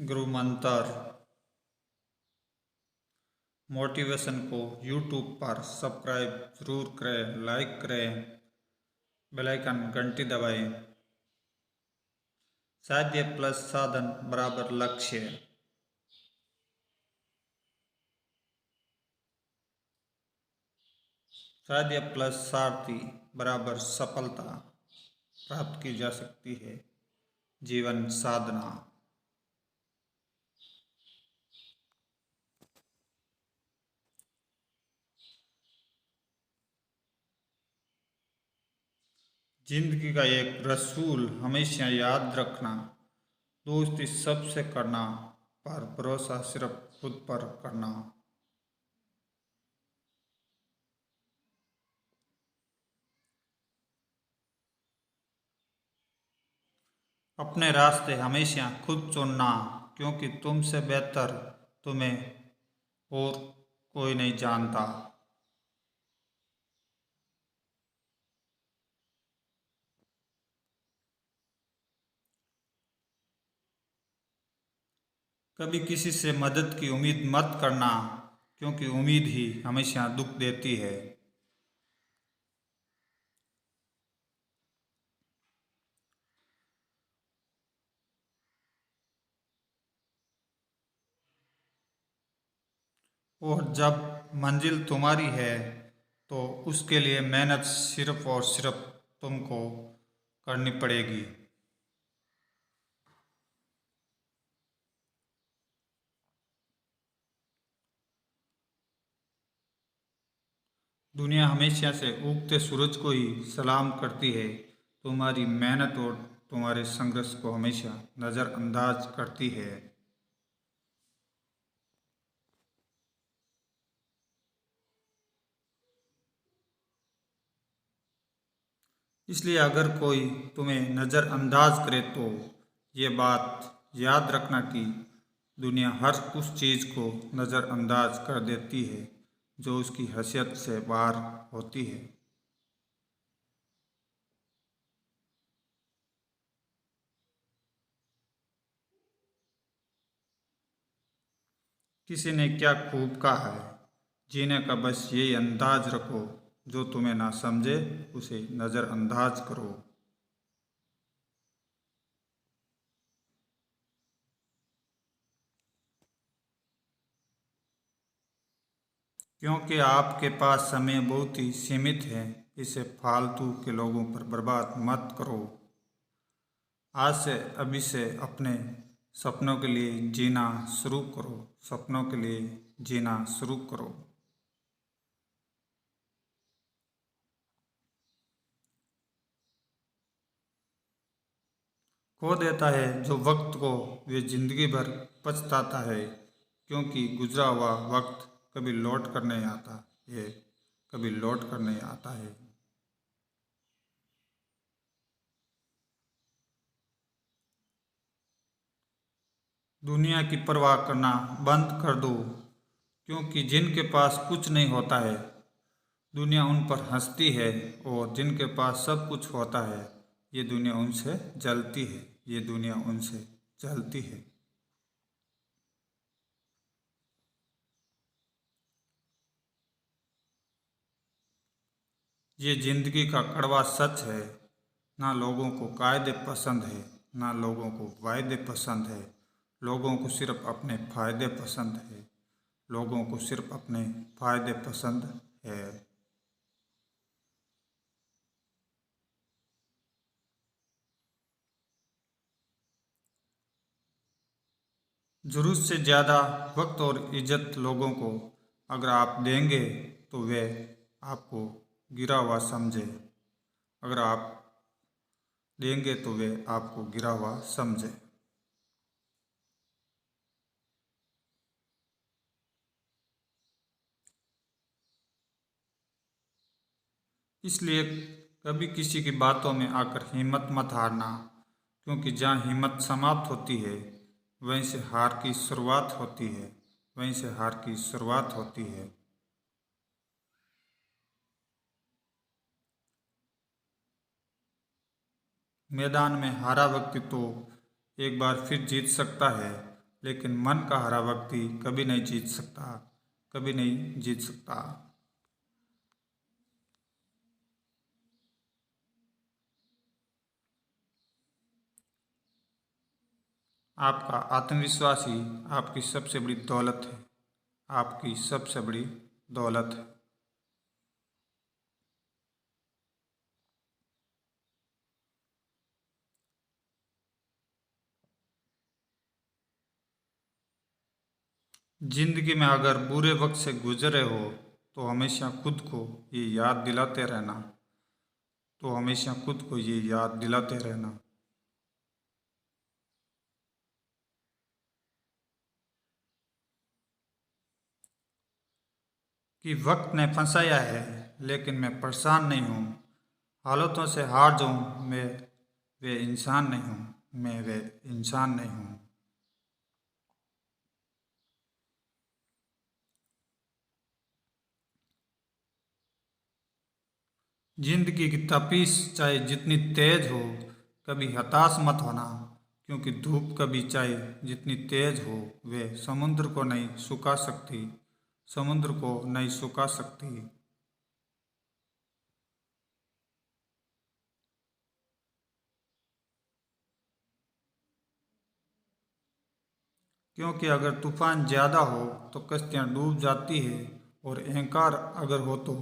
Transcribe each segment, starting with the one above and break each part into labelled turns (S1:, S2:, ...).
S1: गुरु मंत्र मोटिवेशन को यूट्यूब पर सब्सक्राइब जरूर करें, लाइक करें, बेल आइकन घंटी दबाएं। साध्य प्लस साधन बराबर लक्ष्य। साध्य प्लस सारथी बराबर सफलता प्राप्त की जा सकती है। जीवन साधना। जिंदगी का एक रसूल हमेशा याद रखना, दोस्ती सबसे करना, पर भरोसा सिर्फ खुद पर करना। अपने रास्ते हमेशा खुद चुनना, क्योंकि तुमसे बेहतर तुम्हें और कोई नहीं जानता। कभी किसी से मदद की उम्मीद मत करना, क्योंकि उम्मीद ही हमेशा दुख देती है। और जब मंजिल तुम्हारी है तो उसके लिए मेहनत सिर्फ और सिर्फ तुमको करनी पड़ेगी। दुनिया हमेशा से उगते सूरज को ही सलाम करती है। तुम्हारी मेहनत और तुम्हारे संघर्ष को हमेशा नज़रअंदाज करती है। इसलिए अगर कोई तुम्हें नज़रअंदाज करे तो ये बात याद रखना कि दुनिया हर उस चीज़ को नज़रअंदाज कर देती है जो उसकी हैसियत से बाहर होती है। किसी ने क्या खूब कहा है, जीने का बस यही अंदाज रखो, जो तुम्हें ना समझे उसे नज़रअंदाज करो। क्योंकि आपके पास समय बहुत ही सीमित है, इसे फालतू के लोगों पर बर्बाद मत करो। आज से अभी से अपने सपनों के लिए जीना शुरू करो। सपनों के लिए जीना शुरू करो। खो देता है जो वक्त को वे जिंदगी भर पछताता है, क्योंकि गुजरा हुआ वक्त कभी लौट कर नहीं आता। ये कभी लौट कर नहीं आता है। दुनिया की परवाह करना बंद कर दो, क्योंकि जिनके पास कुछ नहीं होता है दुनिया उन पर हंसती है, और जिनके पास सब कुछ होता है ये दुनिया उनसे जलती है। ये दुनिया उनसे जलती है। ये जिंदगी का कड़वा सच है। ना लोगों को कायदे पसंद है, ना लोगों को वायदे पसंद है। लोगों को सिर्फ अपने फायदे पसंद है। लोगों को सिर्फ अपने फायदे पसंद है। जरूरत से ज़्यादा वक्त और इज्जत लोगों को अगर आप देंगे तो वे आपको गिरा हुआ समझे। अगर आप देंगे तो वे आपको गिरा हुआ समझे। इसलिए कभी किसी की बातों में आकर हिम्मत मत हारना, क्योंकि जहाँ हिम्मत समाप्त होती है वहीं से हार की शुरुआत होती है। वहीं से हार की शुरुआत होती है। मैदान में हारा व्यक्ति तो एक बार फिर जीत सकता है, लेकिन मन का हारा व्यक्ति कभी नहीं जीत सकता, कभी नहीं जीत सकता। आपका आत्मविश्वास ही आपकी सबसे बड़ी दौलत है, आपकी सबसे बड़ी दौलत है। जिंदगी में अगर बुरे वक्त से गुजरे हो तो हमेशा खुद को ये याद दिलाते रहना, तो हमेशा खुद को ये याद दिलाते रहना कि वक्त ने फंसाया है, लेकिन मैं परेशान नहीं हूँ। हालातों से हार जाऊँ मैं वे इंसान नहीं हूँ, मैं वे इंसान नहीं हूँ। जिंदगी की तपीस चाहे जितनी तेज हो, कभी हताश मत होना, क्योंकि धूप कभी चाहे जितनी तेज हो वे समुद्र को नहीं सुखा सकती, समुद्र को नहीं सुखा सकती। क्योंकि अगर तूफान ज़्यादा हो तो कश्तियाँ डूब जाती है, और अहंकार अगर हो तो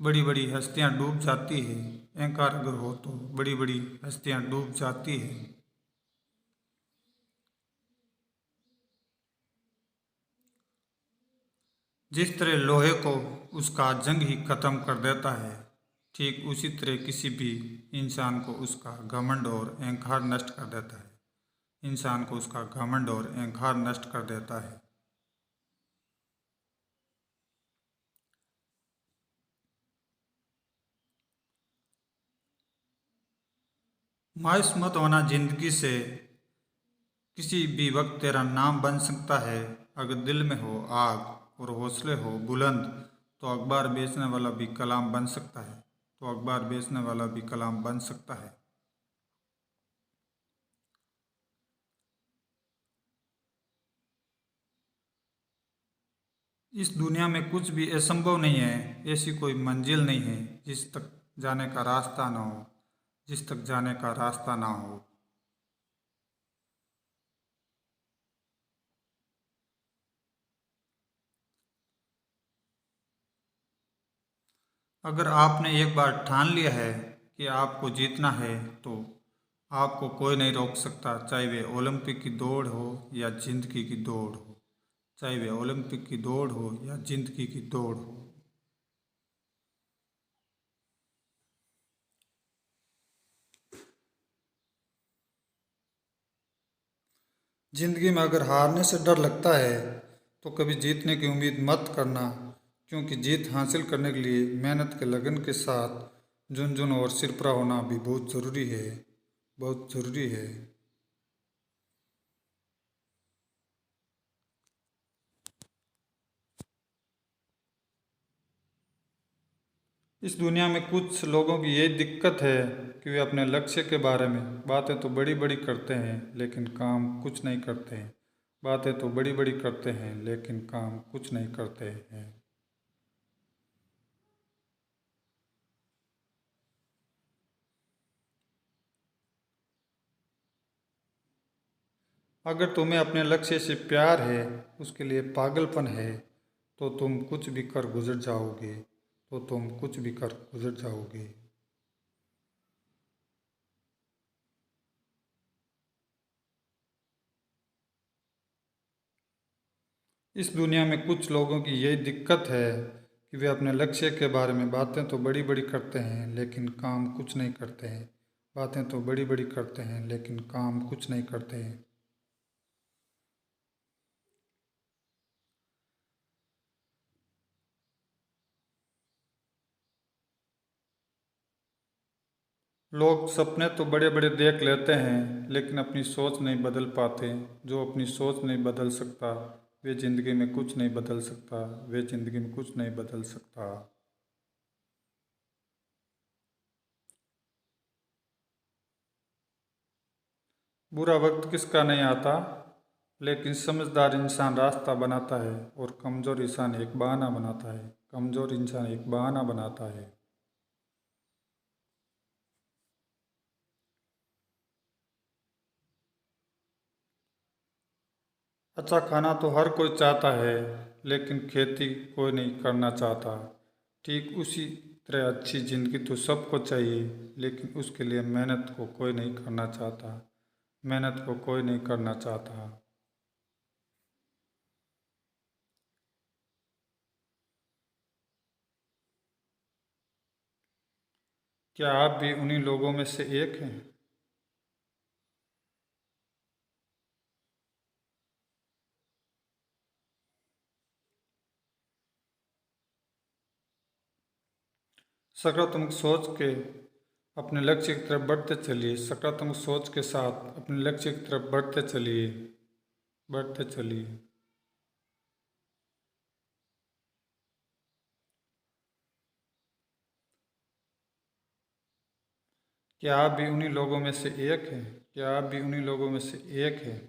S1: बड़ी बड़ी हस्तियाँ डूब जाती है। अहंकार अगर हो तो बड़ी बड़ी हस्तियाँ डूब जाती है। जिस तरह लोहे को उसका जंग ही खत्म कर देता है, ठीक उसी तरह किसी भी इंसान को उसका घमंड और अहंकार नष्ट कर देता है। इंसान को उसका घमंड और अहंकार नष्ट कर देता है। मायूस मत होना जिंदगी से, किसी भी वक्त तेरा नाम बन सकता है। अगर दिल में हो आग और हौसले हो बुलंद, तो अखबार बेचने वाला भी कलाम बन सकता है, तो अखबार बेचने वाला भी कलाम बन सकता है। इस दुनिया में कुछ भी असंभव नहीं है। ऐसी कोई मंजिल नहीं है जिस तक जाने का रास्ता ना हो, जिस तक जाने का रास्ता ना हो। अगर आपने एक बार ठान लिया है कि आपको जीतना है, तो आपको कोई नहीं रोक सकता, चाहे वे ओलंपिक की दौड़ हो या जिंदगी की दौड़ हो, चाहे वे ओलंपिक की दौड़ हो या जिंदगी की दौड़ हो। जिंदगी में अगर हारने से डर लगता है तो कभी जीतने की उम्मीद मत करना, क्योंकि जीत हासिल करने के लिए मेहनत के लगन के साथ झुनझुन और सिरपरा होना भी बहुत ज़रूरी है, बहुत ज़रूरी है। इस दुनिया में कुछ लोगों की यही दिक्कत है कि वे अपने लक्ष्य के बारे में बातें तो बड़ी बड़ी करते हैं लेकिन काम कुछ नहीं करते हैं। बातें तो बड़ी बड़ी करते हैं लेकिन काम कुछ नहीं करते हैं। अगर तुम्हें अपने लक्ष्य से प्यार है, उसके लिए पागलपन है, तो तुम कुछ भी कर गुजर जाओगे, तो तुम कुछ भी कर गुजर जाओगे। इस दुनिया में कुछ लोगों की यही दिक्कत है कि वे अपने लक्ष्य के बारे में बातें तो बड़ी बड़ी करते हैं लेकिन काम कुछ नहीं करते हैं। बातें तो बड़ी बड़ी करते हैं लेकिन काम कुछ नहीं करते हैं। लोग सपने तो बड़े बड़े देख लेते हैं लेकिन अपनी सोच नहीं बदल पाते। जो अपनी सोच नहीं बदल सकता वे जिंदगी में कुछ नहीं बदल सकता, वे जिंदगी में कुछ नहीं बदल सकता। बुरा वक्त किसका नहीं आता, लेकिन समझदार इंसान रास्ता बनाता है और कमज़ोर इंसान एक बहाना बनाता है। कमज़ोर इंसान एक बहाना बनाता है। अच्छा खाना तो हर कोई चाहता है, लेकिन खेती कोई नहीं करना चाहता। ठीक उसी तरह अच्छी जिंदगी तो सबको चाहिए, लेकिन उसके लिए मेहनत को कोई नहीं करना चाहता। मेहनत को कोई नहीं करना चाहता। क्या आप भी उन्हीं लोगों में से एक हैं? सकारात्मक सोच के अपने लक्ष्य की तरफ बढ़ते चलिए। सकारात्मक सोच के साथ अपने लक्ष्य की तरफ बढ़ते चलिए। बढ़ते चलिए। क्या आप भी उन्हीं लोगों में से एक हैं? क्या आप भी उन्हीं लोगों में से एक हैं?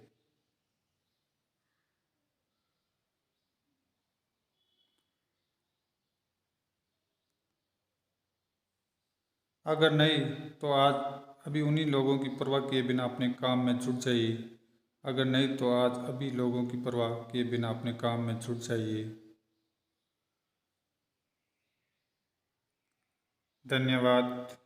S1: अगर नहीं तो आज अभी उन्हीं लोगों की परवाह किए बिना अपने काम में जुट जाइए। अगर नहीं तो आज अभी लोगों की परवाह किए बिना अपने काम में जुट जाइए। धन्यवाद।